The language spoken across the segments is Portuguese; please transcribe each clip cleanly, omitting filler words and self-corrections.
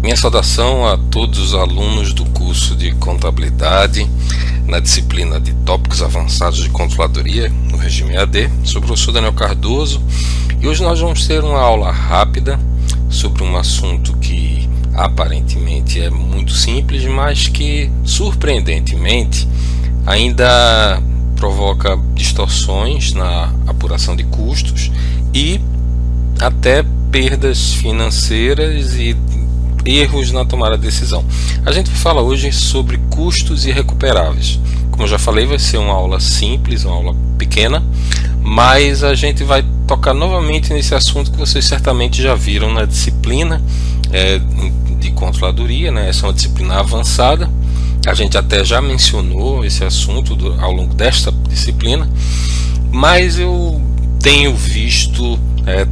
Minha saudação a todos os alunos do curso de Contabilidade na disciplina de Tópicos Avançados de Controladoria, no regime EAD. Sou o professor Daniel Cardoso e hoje nós vamos ter uma aula rápida sobre um assunto que aparentemente é muito simples, mas que surpreendentemente ainda provoca distorções na apuração de custos e até perdas financeiras e erros na tomada de decisão. A gente fala hoje sobre custos irrecuperáveis. Como eu já falei, vai ser uma aula simples, uma aula pequena, mas a gente vai tocar novamente nesse assunto que vocês certamente já viram na disciplina de controladoria, né? Essa é uma disciplina avançada. A gente até já mencionou esse assunto ao longo desta disciplina, mas eu tenho visto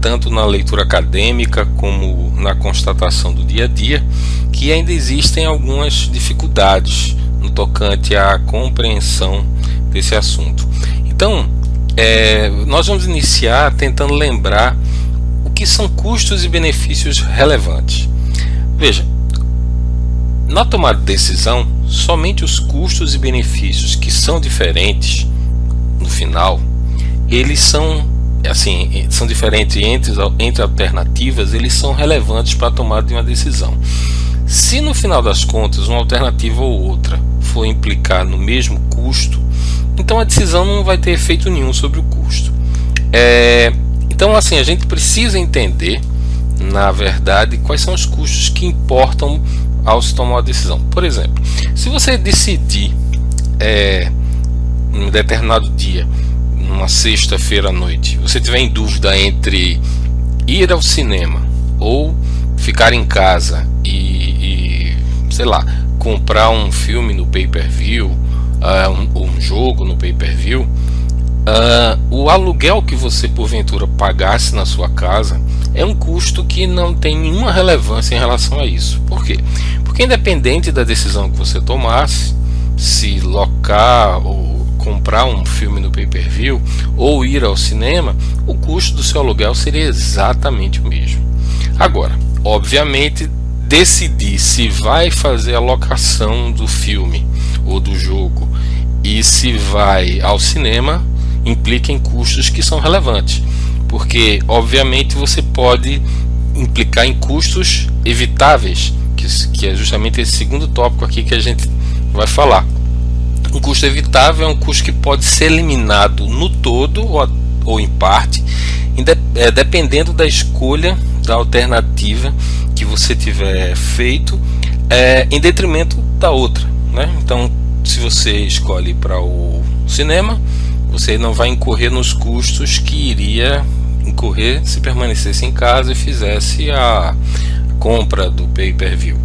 tanto na leitura acadêmica como na constatação do dia a dia que ainda existem algumas dificuldades no tocante à compreensão desse assunto. Então, nós vamos iniciar tentando lembrar o que são custos e benefícios relevantes. Veja, na tomada de decisão, somente os custos e benefícios que são diferentes no final, eles são diferentes entre alternativas, eles são relevantes para a tomada de uma decisão. Se no final das contas uma alternativa ou outra for implicar no mesmo custo, então a decisão não vai ter efeito nenhum sobre o custo. Então a gente precisa entender, na verdade, quais são os custos que importam ao se tomar uma decisão. Por exemplo, se você decidir em um determinado dia, numa sexta-feira à noite, você tiver em dúvida entre ir ao cinema ou ficar em casa e comprar um filme no pay-per-view, um jogo no pay-per-view, o aluguel que você porventura pagasse na sua casa é um custo que não tem nenhuma relevância em relação a isso. Por quê? Porque independente da decisão que você tomasse, se locar ou comprar um filme no pay-per-view ou ir ao cinema, o custo do seu aluguel seria exatamente o mesmo. Agora, obviamente, decidir se vai fazer a locação do filme ou do jogo e se vai ao cinema implica em custos que são relevantes, porque obviamente você pode implicar em custos evitáveis, que é justamente esse segundo tópico aqui que a gente vai falar. Um custo evitável é um custo que pode ser eliminado no todo ou em parte, dependendo da escolha da alternativa que você tiver feito, em detrimento da outra, né? Então, se você escolhe para o cinema, você não vai incorrer nos custos que iria incorrer se permanecesse em casa e fizesse a compra do pay-per-view.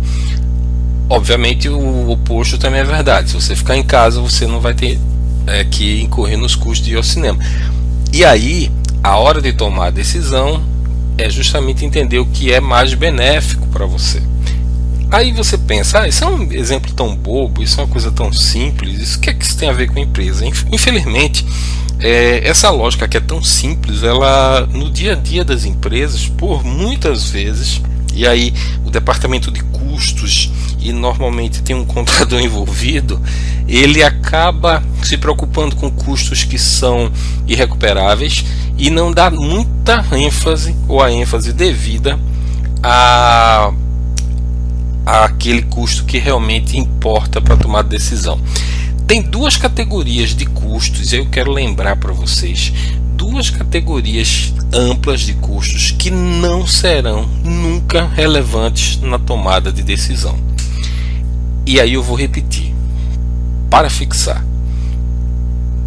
Obviamente o oposto também é verdade. Se você ficar em casa, você não vai ter que incorrer nos custos de ir ao cinema. E aí, a hora de tomar a decisão é justamente entender o que é mais benéfico para você. Aí você pensa, isso é um exemplo tão bobo, isso é uma coisa tão simples, isso que isso tem a ver com a empresa? Infelizmente, essa lógica que é tão simples, ela no dia a dia das empresas, por muitas vezes, e aí o departamento de custos, e normalmente tem um contador envolvido, ele acaba se preocupando com custos que são irrecuperáveis e não dá muita ênfase ou a ênfase devida àquele custo que realmente importa para tomar decisão. Tem duas categorias de custos, e eu quero lembrar para vocês, duas categorias amplas de custos que não serão nunca relevantes na tomada de decisão. E aí eu vou repetir, para fixar.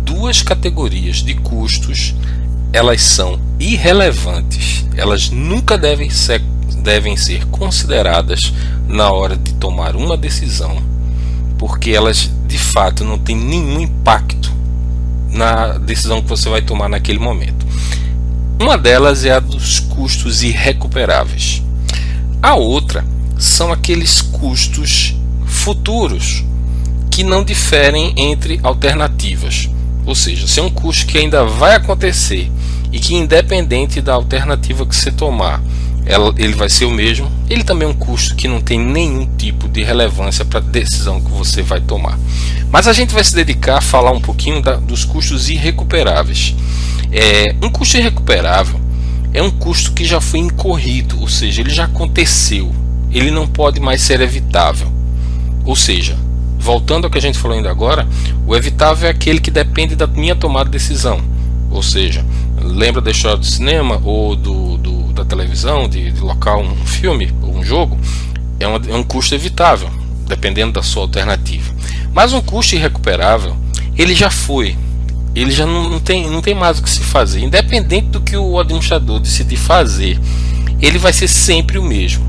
Duas categorias de custos, elas são irrelevantes, elas nunca devem ser consideradas na hora de tomar uma decisão, porque elas de fato não têm nenhum impacto na decisão que você vai tomar naquele momento. Uma delas é a dos custos irrecuperáveis. A outra são aqueles custos futuros que não diferem entre alternativas. Ou seja, se é um custo que ainda vai acontecer e que, independente da alternativa que você tomar, ele vai ser o mesmo. Ele também é um custo que não tem nenhum tipo de relevância para a decisão que você vai tomar. Mas a gente vai se dedicar a falar um pouquinho dos custos irrecuperáveis. Um custo irrecuperável é um custo que já foi incorrido, ou seja, ele já aconteceu, ele não pode mais ser evitável. Ou seja, voltando ao que a gente falou ainda agora, o evitável é aquele que depende da minha tomada de decisão. Ou seja, lembra da história do cinema ou da televisão, de locar um filme ou um jogo? É um custo evitável, dependendo da sua alternativa. Mas um custo irrecuperável, ele já foi, ele já não tem mais o que se fazer. Independente do que o administrador decidir fazer, ele vai ser sempre o mesmo.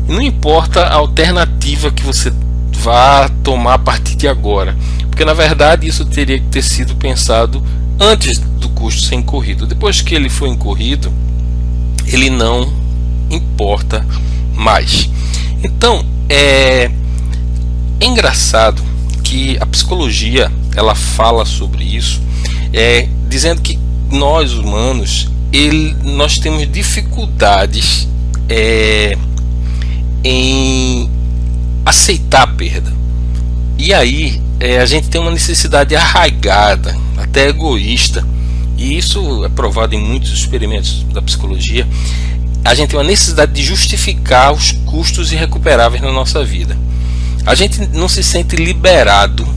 E não importa a alternativa que você vá tomar a partir de agora, porque na verdade isso teria que ter sido pensado antes do custo ser incorrido. Depois que ele foi incorrido, ele não importa mais. Então é engraçado que a psicologia ela fala sobre isso, dizendo que nós humanos nós temos dificuldades em aceitar a perda. E aí a gente tem uma necessidade arraigada, até egoísta, e isso é provado em muitos experimentos da psicologia. A gente tem uma necessidade de justificar os custos irrecuperáveis na nossa vida. A gente não se sente liberado,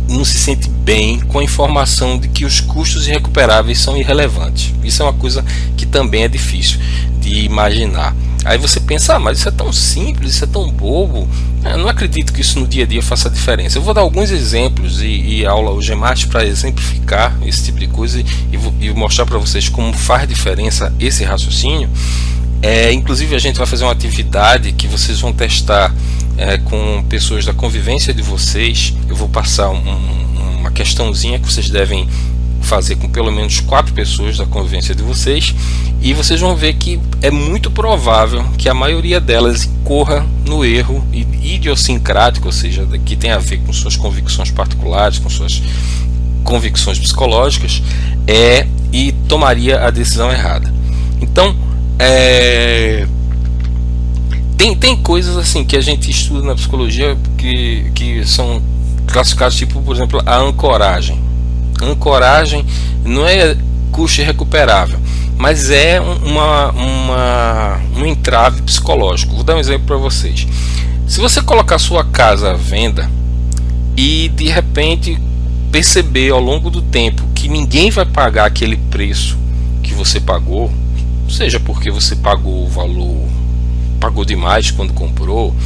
não se sente bem com a informação de que os custos irrecuperáveis são irrelevantes. Isso é uma coisa que também é difícil de imaginar. Aí você pensa, mas isso é tão simples, isso é tão bobo. Eu não acredito que isso no dia a dia faça diferença. Eu vou dar alguns exemplos e a aula hoje é mais para exemplificar esse tipo de coisa e mostrar para vocês como faz diferença esse raciocínio. Inclusive a gente vai fazer uma atividade que vocês vão testar com pessoas da convivência de vocês. Eu vou passar uma questãozinha que vocês devem fazer com pelo menos 4 pessoas da convivência de vocês, e vocês vão ver que é muito provável que a maioria delas incorra no erro idiosincrático, ou seja, que tem a ver com suas convicções particulares, com suas convicções psicológicas, e tomaria a decisão errada. Então tem coisas assim que a gente estuda na psicologia que são classificadas, tipo, por exemplo, a ancoragem. Ancoragem não é custo irrecuperável, mas é um entrave psicológico. Vou dar um exemplo para vocês. Se você colocar sua casa à venda e de repente perceber ao longo do tempo que ninguém vai pagar aquele preço que você pagou, seja porque você pagou o valor, pagou demais quando comprou,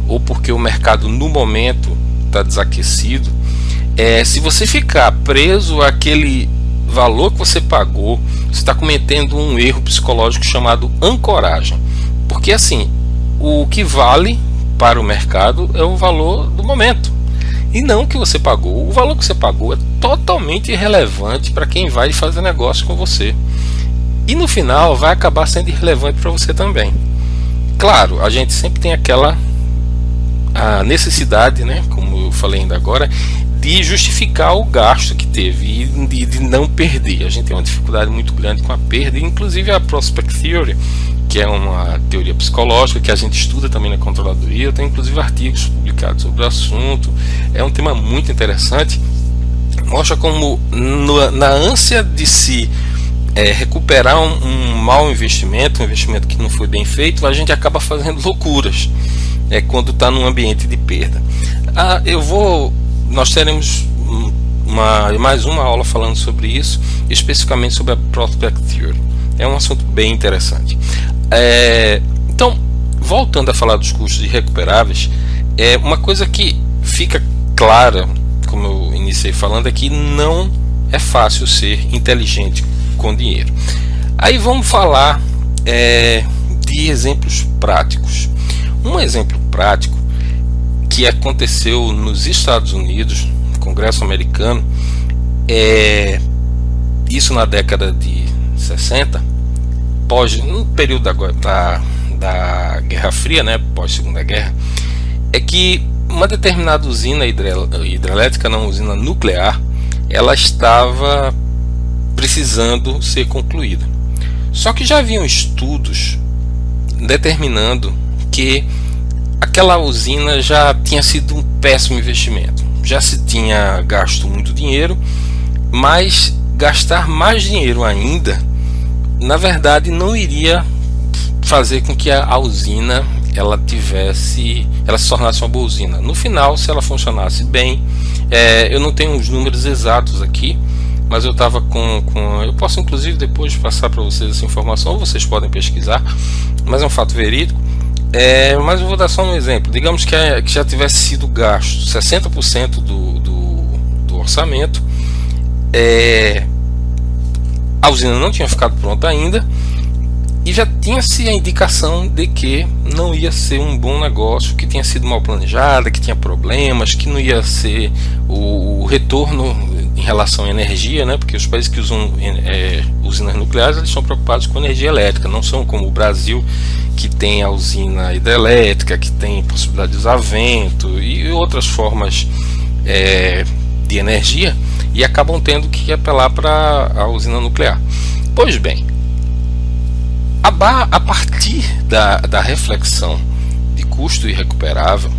ou porque o mercado no momento está desaquecido, se você ficar preso àquele valor que você pagou, você está cometendo um erro psicológico chamado ancoragem. Porque assim, o que vale para o mercado é o valor do momento, e não o que você pagou. O valor que você pagou é totalmente irrelevante para quem vai fazer negócio com você, e no final vai acabar sendo irrelevante para você também. Claro, a gente sempre tem a necessidade, né, como eu falei ainda agora, de justificar o gasto que teve e de não perder. A gente tem uma dificuldade muito grande com a perda, inclusive a Prospect Theory, que é uma teoria psicológica que a gente estuda também na controladoria. Eu tenho inclusive artigos publicados sobre o assunto. É um tema muito interessante. Mostra como na ânsia de se recuperar um mau investimento, um investimento que não foi bem feito, a gente acaba fazendo loucuras quando está num ambiente de perda. Nós teremos mais uma aula falando sobre isso, especificamente sobre a Prospect Theory. É um assunto bem interessante. Então, voltando a falar dos custos irrecuperáveis, uma coisa que fica clara, como eu iniciei falando, é que não é fácil ser inteligente com dinheiro. Aí vamos falar de exemplos práticos. Um exemplo prático que aconteceu nos Estados Unidos, no Congresso americano, isso na década de 60, no período da Guerra Fria, né, pós Segunda Guerra, é que uma determinada usina hidrelétrica, não, usina nuclear, ela estava precisando ser concluída. Só que já haviam estudos determinando que aquela usina já tinha sido um péssimo investimento. Já se tinha gasto muito dinheiro, mas gastar mais dinheiro ainda, na verdade, não iria fazer com que a usina ela se tornasse uma boa usina. No final, se ela funcionasse bem, eu não tenho os números exatos aqui, mas eu estava eu posso inclusive depois passar para vocês essa informação, ou vocês podem pesquisar, mas é um fato verídico. Mas eu vou dar só um exemplo. Digamos que já tivesse sido gasto 60% do orçamento, a usina não tinha ficado pronta ainda e já tinha-se a indicação de que não ia ser um bom negócio, que tinha sido mal planejada, que tinha problemas, que não ia ser o retorno em relação à energia, né? Porque os países que usam usinas nucleares, eles estão preocupados com energia elétrica, não são como o Brasil, que tem a usina hidrelétrica, que tem possibilidade de usar vento e outras formas de energia, e acabam tendo que apelar para a usina nuclear. Pois bem, a partir da reflexão de custo irrecuperável,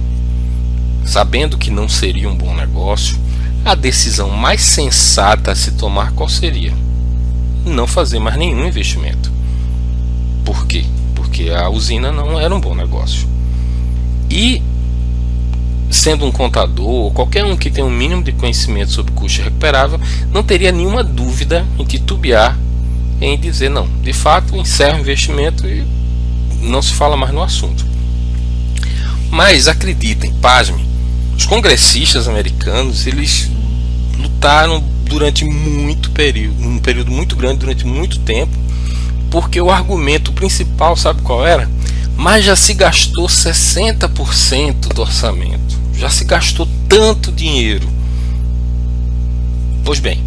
sabendo que não seria um bom negócio, a decisão mais sensata a se tomar qual seria? Não fazer mais nenhum investimento. Por quê? Porque a usina não era um bom negócio. E, sendo um contador, qualquer um que tenha um mínimo de conhecimento sobre custo irrecuperável, não teria nenhuma dúvida em titubear em dizer não, de fato encerra o investimento e não se fala mais no assunto. Mas acreditem, pasmem, os congressistas americanos, eles lutaram durante um período muito grande, durante muito tempo, porque o argumento principal, sabe qual era? Mas já se gastou 60% do orçamento, já se gastou tanto dinheiro. Pois bem,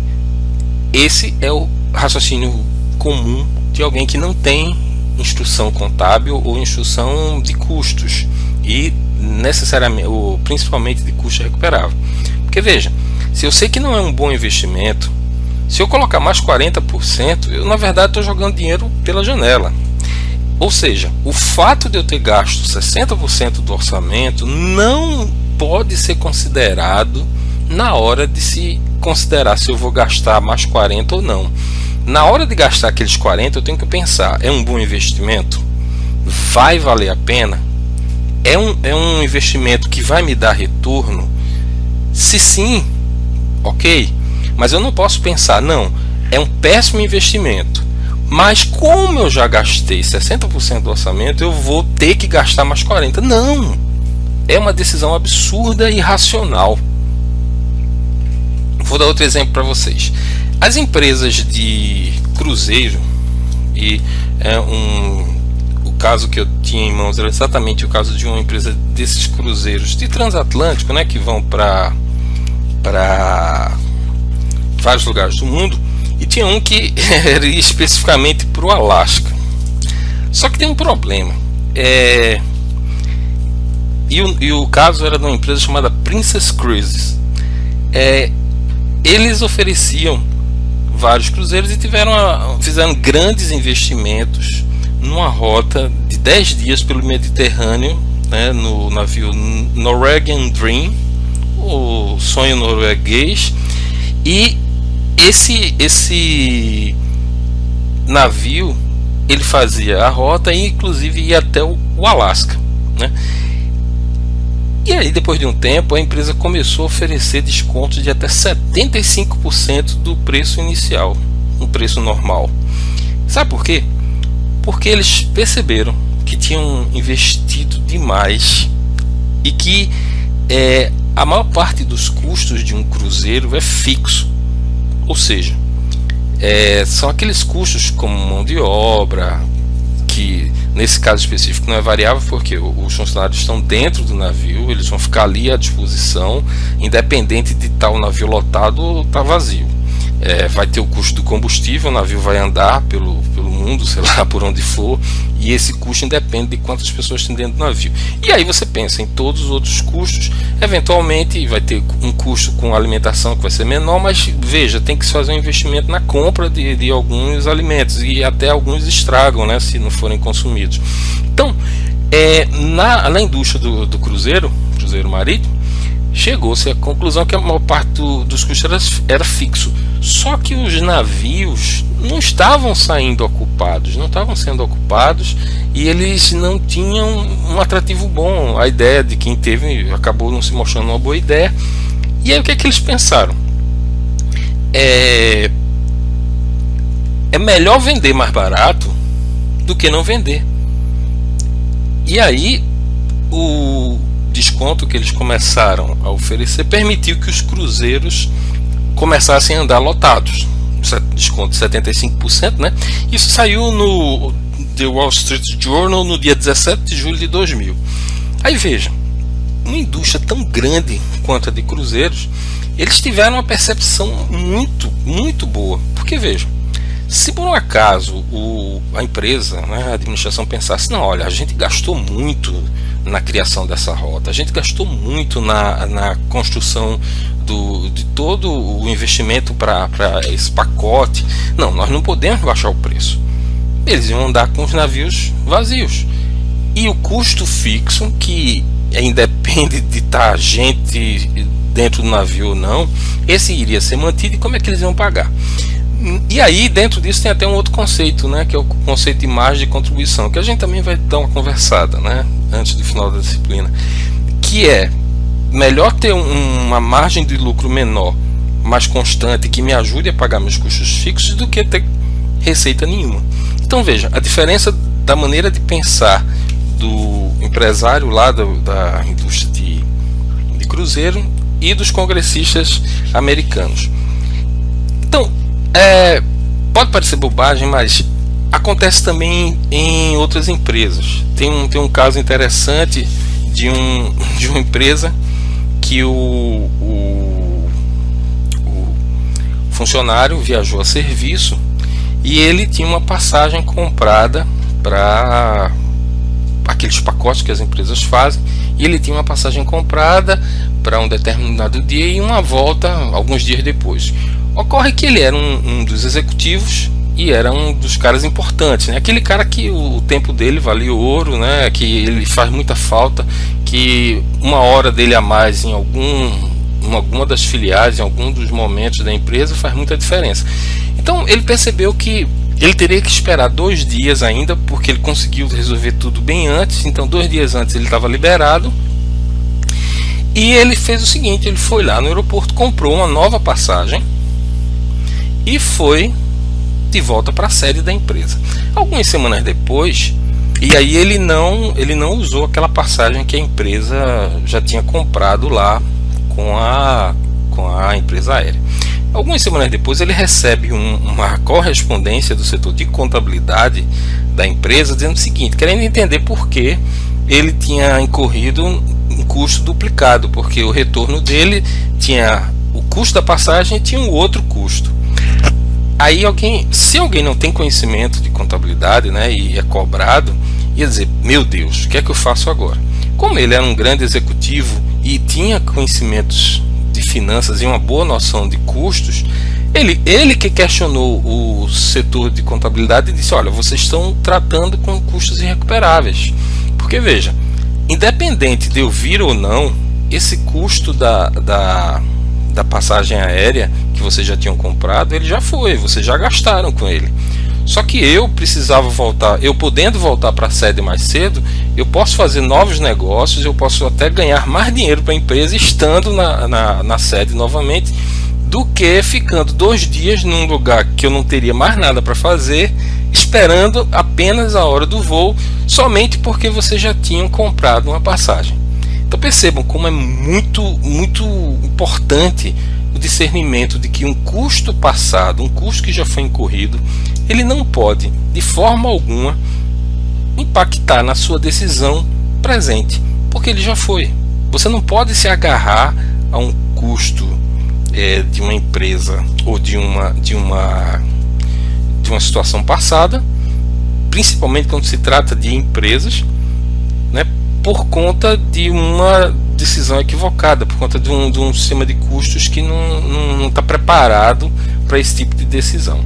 esse é o raciocínio comum de alguém que não tem instrução contábil ou instrução de custos, e necessariamente, ou principalmente de custo recuperável. Porque veja, se eu sei que não é um bom investimento, se eu colocar mais 40%, eu na verdade estou jogando dinheiro pela janela. Ou seja, o fato de eu ter gasto 60% do orçamento não pode ser considerado na hora de se considerar se eu vou gastar mais 40% ou não. Na hora de gastar aqueles 40%, eu tenho que pensar, é um bom investimento? Vai valer a pena? É um investimento que vai me dar retorno? Se sim, ok. Mas eu não posso pensar, não, é um péssimo investimento, mas como eu já gastei 60% do orçamento, eu vou ter que gastar mais 40%. Não! É uma decisão absurda e irracional. Vou dar outro exemplo para vocês. As empresas de cruzeiro, e o caso que eu tinha em mãos era exatamente o caso de uma empresa desses cruzeiros de transatlântico, né, que vão para vários lugares do mundo, e tinha um que era especificamente para o Alasca. Só que tem um problema, e o caso era de uma empresa chamada Princess Cruises. Eles ofereciam vários cruzeiros e fizeram grandes investimentos numa rota de 10 dias pelo Mediterrâneo, né, no navio Norwegian Dream, o sonho norueguês. E esse navio, ele fazia a rota e inclusive ia até o Alasca, né? E aí, depois de um tempo, a empresa começou a oferecer descontos de até 75% do preço inicial, um preço normal. Sabe por quê? Porque eles perceberam que tinham investido demais e que a maior parte dos custos de um cruzeiro é fixo. Ou seja, são aqueles custos como mão de obra, que nesse caso específico não é variável, porque os funcionários estão dentro do navio, eles vão ficar ali à disposição, independente de estar o navio lotado ou estar vazio. vai ter o custo do combustível, o navio vai andar pelo mundo, sei lá, por onde for, e esse custo independe de quantas pessoas tem dentro do navio. E aí você pensa em todos os outros custos, eventualmente vai ter um custo com alimentação que vai ser menor, mas veja, tem que se fazer um investimento na compra de alguns alimentos, e até alguns estragam, né, se não forem consumidos. Então, na indústria do cruzeiro marítimo, chegou-se à conclusão que a maior parte dos custos era fixo. Só que os navios não estavam saindo ocupados, não estavam sendo ocupados, e eles não tinham um atrativo bom. A ideia de quem teve acabou não se mostrando uma boa ideia. E aí o que é que eles pensaram? É melhor vender mais barato do que não vender. E aí o desconto que eles começaram a oferecer permitiu que os cruzeiros começassem a andar lotados. Desconto de 75%, né? Isso saiu no The Wall Street Journal no dia 17 de julho de 2000. Aí veja, uma indústria tão grande quanto a de cruzeiros, eles tiveram uma percepção muito, muito boa. Porque veja, se por um acaso a empresa, né, a administração pensasse, não, olha, a gente gastou muito na criação dessa rota, a gente gastou muito na construção de todo o investimento para esse pacote, nós não podemos baixar o preço. Eles iam andar com os navios vazios, e o custo fixo, que independe de estar gente dentro do navio ou não, esse iria ser mantido. E como é que eles iam pagar? E aí dentro disso tem até um outro conceito, né, que é o conceito de margem de contribuição, que a gente também vai dar uma conversada, né, antes do final da disciplina, que é melhor ter uma margem de lucro menor, mais constante, que me ajude a pagar meus custos fixos, do que ter receita nenhuma. Então veja, a diferença da maneira de pensar do empresário lá da indústria de cruzeiro e dos congressistas americanos. Então, pode parecer bobagem, mas acontece também em outras empresas. Tem um caso interessante de uma empresa que o funcionário viajou a serviço e ele tinha uma passagem comprada para aqueles pacotes que as empresas fazem, e ele tinha uma passagem comprada para um determinado dia e uma volta alguns dias depois. Ocorre que ele era um dos executivos e era um dos caras importantes, né? Aquele cara que o tempo dele valia ouro, né? Que ele faz muita falta, que uma hora dele a mais em alguma das filiais, em algum dos momentos da empresa, faz muita diferença. Então ele percebeu que ele teria que esperar 2 dias ainda, porque ele conseguiu resolver tudo bem antes. Então 2 dias antes ele estava liberado. E ele fez o seguinte: ele foi lá no aeroporto, comprou uma nova passagem e foi de volta para a sede da empresa. Algumas semanas depois, e aí ele não usou aquela passagem que a empresa já tinha comprado lá com a empresa aérea. Algumas semanas depois ele recebe uma correspondência do setor de contabilidade da empresa dizendo o seguinte, querendo entender por que ele tinha incorrido um custo duplicado, porque o retorno dele tinha o custo da passagem e tinha um outro custo. Aí se alguém não tem conhecimento de contabilidade, né, e é cobrado, ia dizer, meu Deus, o que é que eu faço agora? Como ele era um grande executivo e tinha conhecimentos de finanças e uma boa noção de custos, ele que questionou o setor de contabilidade e disse, olha, vocês estão tratando com custos irrecuperáveis, porque veja, independente de eu vir ou não, esse custo da passagem aérea que vocês já tinham comprado, ele já foi, vocês já gastaram com ele. Só que eu precisava voltar, eu podendo voltar para a sede mais cedo, eu posso fazer novos negócios, eu posso até ganhar mais dinheiro para a empresa estando na sede novamente, do que ficando 2 dias num lugar que eu não teria mais nada para fazer, esperando apenas a hora do voo, somente porque vocês já tinham comprado uma passagem. Então percebam como é muito, muito importante o discernimento de que um custo passado, um custo que já foi incorrido, ele não pode, de forma alguma, impactar na sua decisão presente, porque ele já foi. Você não pode se agarrar a um custo de uma empresa ou de uma situação passada, principalmente quando se trata de empresas, né, por conta de uma decisão equivocada, por conta de um sistema de custos que não está preparado para esse tipo de decisão.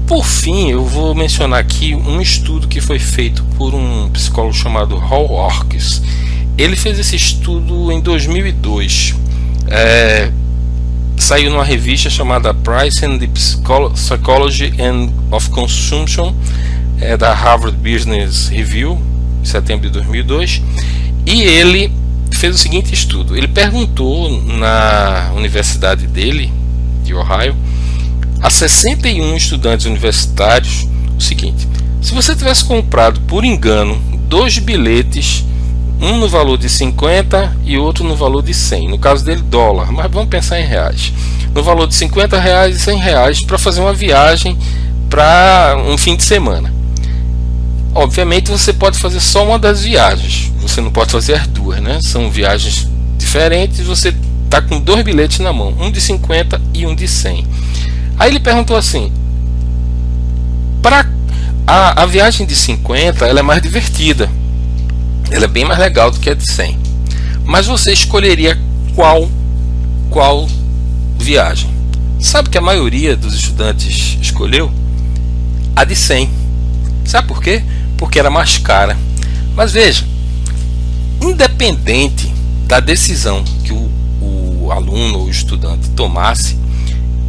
Por fim, eu vou mencionar aqui um estudo que foi feito por um psicólogo chamado Hal Orkes. Ele fez esse estudo em 2002. Saiu numa revista chamada Price and the Psychology of Consumption, da Harvard Business Review, em setembro de 2002. E ele fez o seguinte estudo. Ele perguntou na universidade dele, de Ohio, a 61 estudantes universitários o seguinte: se você tivesse comprado por engano 2 bilhetes, um no valor de 50 e outro no valor de 100, no caso dele dólar, mas vamos pensar em reais, no valor de 50 reais e 100 reais, para fazer uma viagem para um fim de semana. Obviamente você pode fazer só uma das viagens, você não pode fazer as duas, né? São viagens diferentes, você está com 2 bilhetes na mão, um de 50 e um de 100. Aí ele perguntou assim: a viagem de 50 ela é mais divertida, ela é bem mais legal do que a de 100, mas você escolheria qual viagem? Sabe que a maioria dos estudantes escolheu a de 100. Sabe por quê? Porque era mais cara. Mas veja, independente da decisão que o aluno ou o estudante tomasse,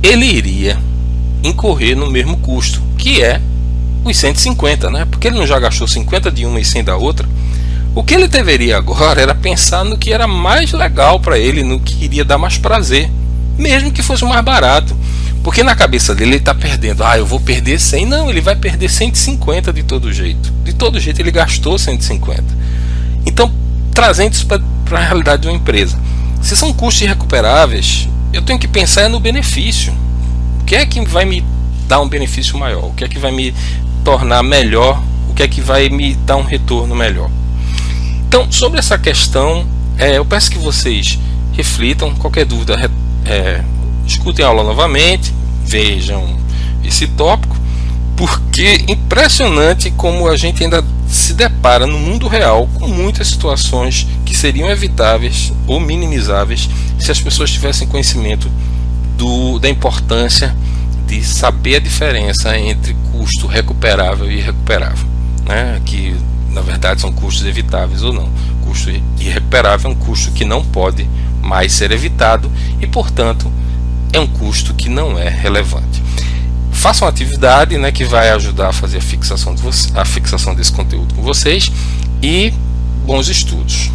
ele iria incorrer no mesmo custo, que é os 150, né? Porque ele não já gastou 50 de uma e 100 da outra. O que ele deveria agora era pensar no que era mais legal para ele, no que iria dar mais prazer, mesmo que fosse mais barato. Porque na cabeça dele ele está perdendo, eu vou perder 100. Não, ele vai perder 150 de todo jeito. De todo jeito ele gastou 150. Então, trazendo isso para a realidade de uma empresa, se são custos irrecuperáveis, eu tenho que pensar no benefício. O que é que vai me dar um benefício maior? O que é que vai me tornar melhor? O que é que vai me dar um retorno melhor? Então, sobre essa questão, eu peço que vocês reflitam. Qualquer dúvida, escutem a aula novamente, vejam esse tópico, porque impressionante como a gente ainda se depara no mundo real com muitas situações que seriam evitáveis ou minimizáveis se as pessoas tivessem conhecimento da importância de saber a diferença entre custo recuperável e irrecuperável, né? Que na verdade são custos evitáveis ou não. Custo irrecuperável é um custo que não pode mais ser evitado e, portanto, é um custo que não é relevante. Faça uma atividade, né, que vai ajudar a fazer a fixação desse conteúdo com vocês, e bons estudos.